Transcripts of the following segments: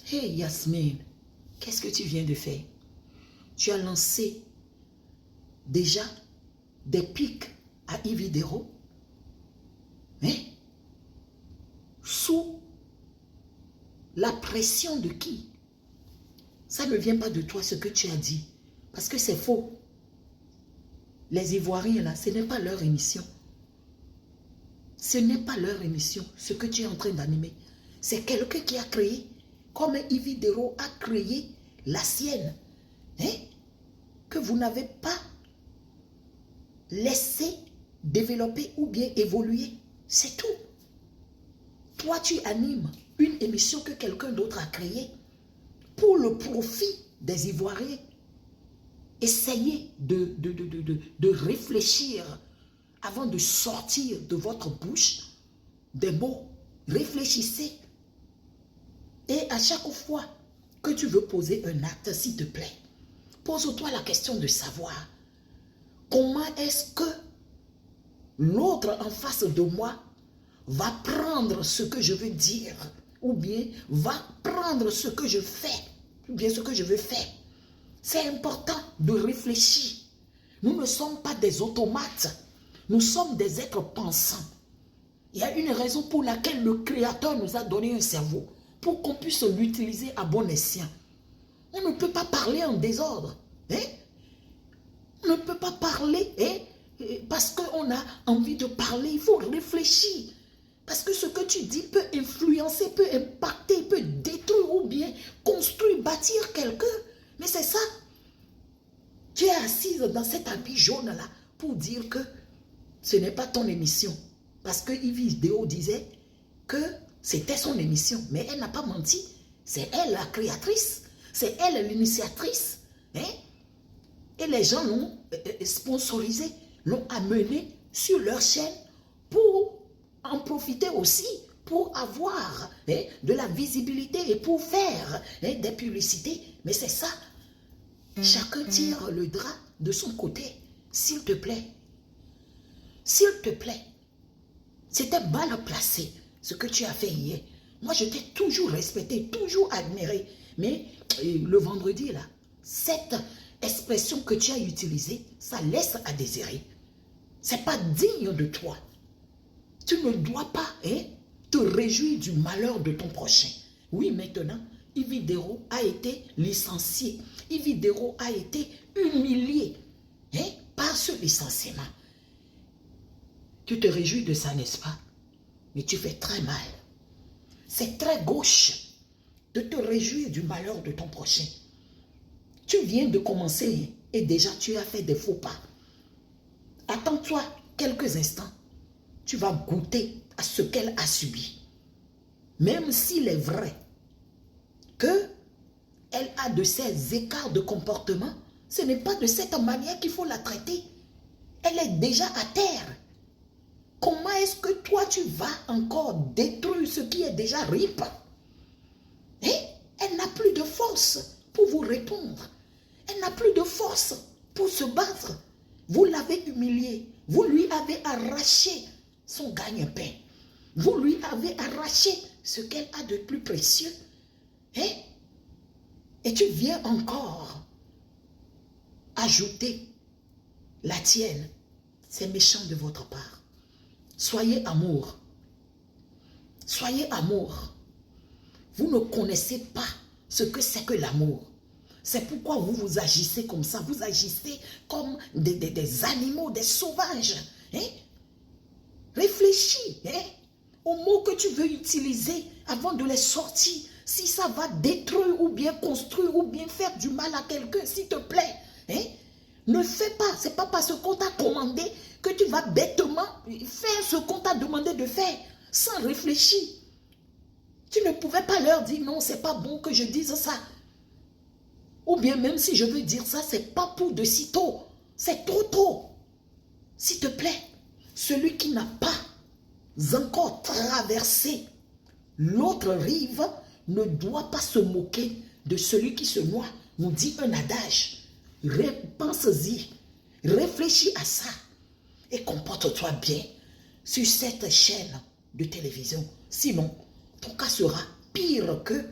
Hey Yasmine, qu'est-ce que tu viens de faire? Tu as lancé déjà des pics à Ividero, hein? Sous la pression de qui? Ça ne vient pas de toi ce que tu as dit, parce que c'est faux. Les Ivoiriens là, ce n'est pas leur émission. Ce n'est pas leur émission, ce que tu es en train d'animer. C'est quelqu'un qui a créé, comme Ividero a créé la sienne, hein? Que vous n'avez pas laissé développer ou bien évoluer. C'est tout. Toi, tu animes une émission que quelqu'un d'autre a créée pour le profit des Ivoiriens. Essayez de réfléchir avant de sortir de votre bouche des mots. Réfléchissez. Et à chaque fois que tu veux poser un acte, s'il te plaît, pose-toi la question de savoir comment est-ce que l'autre en face de moi va prendre ce que je veux dire ou bien va prendre ce que je fais ou bien ce que je veux faire. C'est important de réfléchir. Nous ne sommes pas des automates. Nous sommes des êtres pensants. Il y a une raison pour laquelle le Créateur nous a donné un cerveau, pour qu'on puisse l'utiliser à bon escient. On ne peut pas parler en désordre. Hein? On ne peut pas parler parce qu'on a envie de parler. Il faut réfléchir. Parce que ce que tu dis peut influencer, peut impacter, peut détruire ou bien construire, bâtir quelqu'un. Mais c'est ça. Tu es assise dans cet habit jaune-là pour dire que ce n'est pas ton émission. Parce que Ividero disait que c'était son émission. Mais elle n'a pas menti. C'est elle la créatrice. C'est elle l'initiatrice. Hein? Et les gens l'ont sponsorisé, l'ont amené sur leur chaîne pour en profiter aussi, pour avoir de la visibilité et pour faire des publicités. Mais c'est ça. Chacun tire le drap de son côté. S'il te plaît. S'il te plaît. C'était mal placé ce que tu as fait hier. Moi, je t'ai toujours respecté, toujours admiré. Mais le vendredi, là, cette expression que tu as utilisée, ça laisse à désirer. C'est pas digne de toi. Tu ne dois pas te réjouir du malheur de ton prochain. Oui, maintenant, Ividero a été licencié. Ividero a été humilié par ce licenciement. Tu te réjouis de ça, n'est-ce pas? Mais tu fais très mal. C'est très gauche de te réjouir du malheur de ton prochain. Tu viens de commencer et déjà tu as fait des faux pas. Attends-toi quelques instants. Tu vas goûter à ce qu'elle a subi. Même s'il est vrai qu'elle a de ces écarts de comportement, ce n'est pas de cette manière qu'il faut la traiter. Elle est déjà à terre. Comment est-ce que toi tu vas encore détruire ce qui est déjà rip? Elle n'a plus de force pour vous répondre. Elle n'a plus de force pour se battre. Vous l'avez humiliée. Vous lui avez arraché son gagne-pain. Vous lui avez arraché ce qu'elle a de plus précieux. Et tu viens encore ajouter la tienne. C'est méchant de votre part. Soyez amour. Soyez amour. Vous ne connaissez pas ce que c'est que l'amour. C'est pourquoi vous vous agissez comme ça. Vous agissez comme des animaux, des sauvages. Réfléchis aux mots que tu veux utiliser avant de les sortir. Si ça va détruire ou bien construire ou bien faire du mal à quelqu'un, s'il te plaît. Ne fais pas. Ce n'est pas parce qu'on t'a commandé que tu vas bêtement faire ce qu'on t'a demandé de faire sans réfléchir. Tu ne pouvais pas leur dire non, c'est pas bon que je dise ça. Ou bien même si je veux dire ça, c'est pas pour de sitôt. C'est trop tôt. S'il te plaît, celui qui n'a pas encore traversé l'autre rive ne doit pas se moquer de celui qui se noie. Nous dit un adage. Pense-y. Réfléchis à ça. Et comporte-toi bien sur cette chaîne de télévision. Sinon, ton cas sera pire que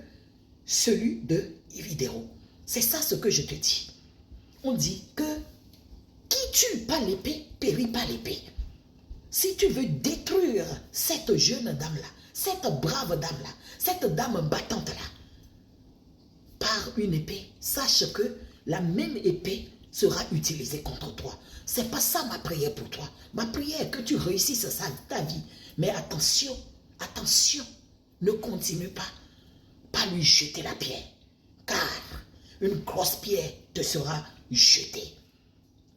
celui de Ividero. C'est ça ce que je te dis. On dit que qui tue pas l'épée, périt pas l'épée. Si tu veux détruire cette jeune dame-là, cette brave dame-là, cette dame battante-là, par une épée, sache que la même épée sera utilisée contre toi. C'est pas ça ma prière pour toi. Ma prière est que tu réussisses ça ta vie. Mais attention, attention, ne continue pas par lui jeter la pierre. Car une grosse pierre te sera jetée.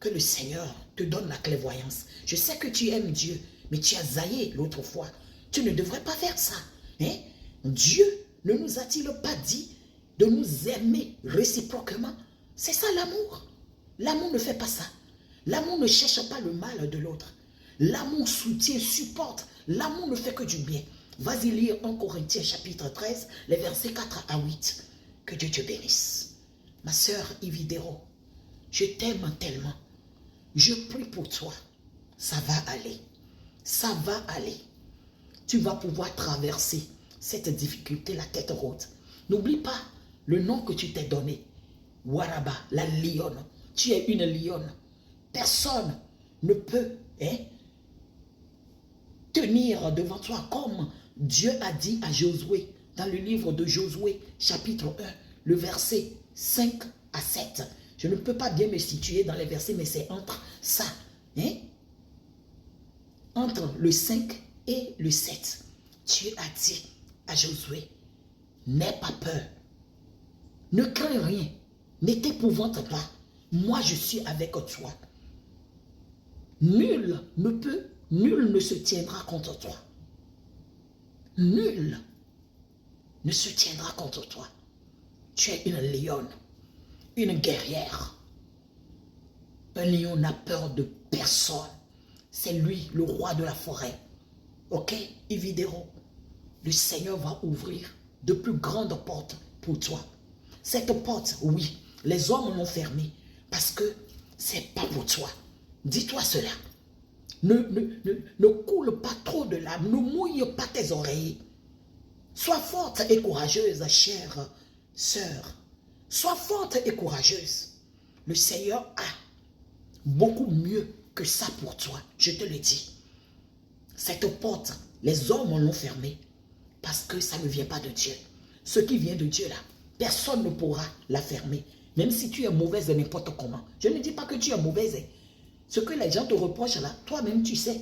Que le Seigneur te donne la clairvoyance. Je sais que tu aimes Dieu, mais tu as zaillé l'autre fois. Tu ne devrais pas faire ça. Hein? Dieu ne nous a-t-il pas dit de nous aimer réciproquement? C'est ça l'amour. L'amour ne fait pas ça. L'amour ne cherche pas le mal de l'autre. L'amour soutient, supporte. L'amour ne fait que du bien. Vas-y lire 1 Corinthiens chapitre 13, les versets 4 à 8. Que Dieu te bénisse. Ma sœur Ividero, je t'aime tellement. Je prie pour toi. Ça va aller. Ça va aller. Tu vas pouvoir traverser cette difficulté la tête haute. N'oublie pas le nom que tu t'es donné. Waraba, la lionne. Tu es une lionne. Personne ne peut tenir devant toi comme Dieu a dit à Josué dans le livre de Josué chapitre 1, le verset 5 à 7. Je ne peux pas bien me situer dans les versets, mais c'est entre ça. Entre le 5 et le 7. Dieu a dit à Josué, n'aie pas peur. Ne crains rien. Ne t'épouvante pas. Moi, je suis avec toi. Nul ne se tiendra contre toi. Nul ne se tiendra contre toi. Tu es une lionne, une guerrière. Un lion n'a peur de personne. C'est lui, le roi de la forêt. Ok, Ividero, le Seigneur va ouvrir de plus grandes portes pour toi. Cette porte, oui, les hommes l'ont fermée parce que c'est pas pour toi. Dis-toi cela. Ne coule pas trop de larmes, ne mouille pas tes oreilles. Sois forte et courageuse, chère sœur. Sois forte et courageuse. Le Seigneur a beaucoup mieux que ça pour toi, je te le dis. Cette porte, les hommes l'ont fermée parce que ça ne vient pas de Dieu. Ce qui vient de Dieu là, personne ne pourra la fermer. Même si tu es mauvaise n'importe comment. Je ne dis pas que tu es mauvaise. Ce que les gens te reprochent là, toi-même tu sais.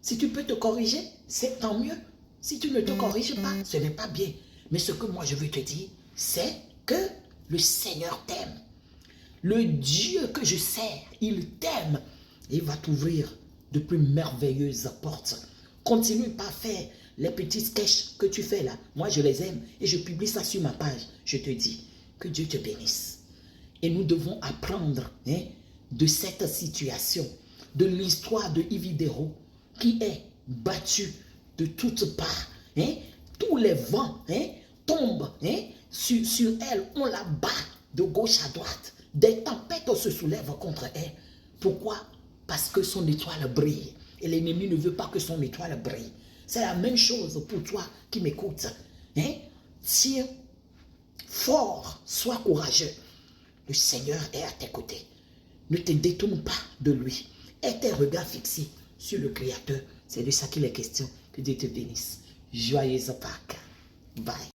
Si tu peux te corriger, c'est tant mieux. Si tu ne te corriges pas, ce n'est pas bien. Mais ce que moi je veux te dire, c'est que le Seigneur t'aime. Le Dieu que je sers, il t'aime. Et il va t'ouvrir de plus merveilleuses portes. Continue pas à faire les petits sketchs que tu fais là. Moi je les aime et je publie ça sur ma page. Je te dis que Dieu te bénisse. Et nous devons apprendre de cette situation, de l'histoire de Ividero qui est battue de toutes parts. Tous les vents tombent sur elle, on la bat de gauche à droite. Des tempêtes se soulèvent contre elle. Pourquoi? Parce que son étoile brille. Et l'ennemi ne veut pas que son étoile brille. C'est la même chose pour toi qui m'écoutes. Tiens fort, sois courageux. Le Seigneur est à tes côtés. Ne te détourne pas de lui. Aie tes regards fixés sur le Créateur. C'est de ça qu'il est question. Que Dieu te bénisse. Joyeuse Pâques. Bye.